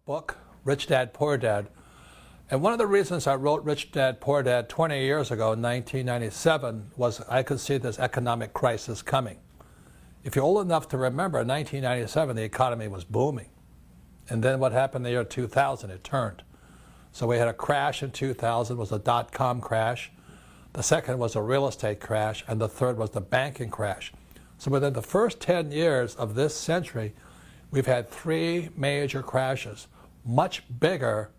book, Rich Dad, Poor Dad. And one of the reasons I wrote Rich Dad, Poor Dad 20 years ago in 1997 was I could see this economic crisis coming. If you're old enough to remember, in 1997, the economy was booming. And then what happened in the year 2000? It turned. So we had a crash in 2000, was a dot-com crash. The second was a real estate crash, and the third was the banking crash. So within the first 10 years of this century, we've had three major crashes, much bigger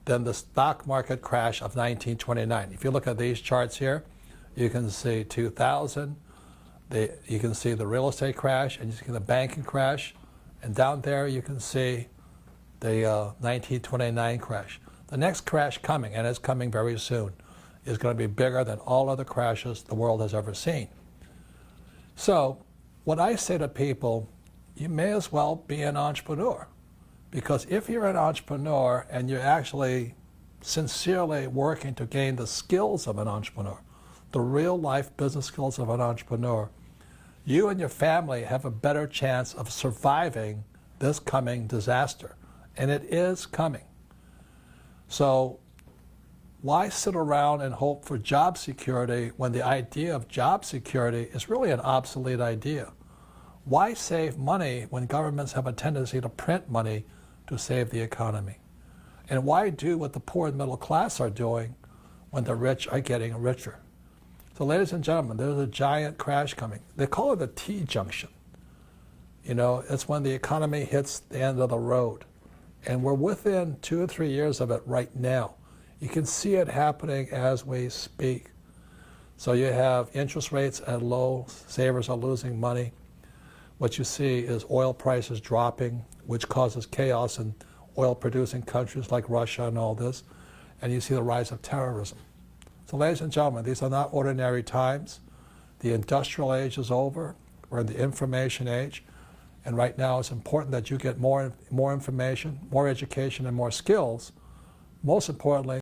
than the stock market crash of 1929. If you look at these charts here, you can see 2000, you can see the real estate crash, and you see the banking crash, and down there you can see the 1929 crash. The next crash coming, and it's coming very soon, is going to be bigger than all other crashes the world has ever seen. So what I say to people, you may as well be an entrepreneur. Because if you're an entrepreneur and you're actually sincerely working to gain the skills of an entrepreneur, the real life business skills of an entrepreneur, you and your family have a better chance of surviving this coming disaster. And it is coming. So why sit around and hope for job security when the idea of job security is really an obsolete idea? Why save money when governments have a tendency to print money to save the economy? And why do what the poor and middle class are doing when the rich are getting richer? So ladies and gentlemen, there's a giant crash coming. They call it a T-junction. You know, it's when the economy hits the end of the road. And we're within 2 or 3 years of it right now. You can see it happening as we speak. So you have interest rates at low, savers are losing money. What you see is oil prices dropping, which causes chaos in oil-producing countries like Russia and all this. And you see the rise of terrorism. So ladies and gentlemen, these are not ordinary times. The industrial age is over. We're in the information age. And right now it's important that you get more information, more education, and more skills. Most importantly,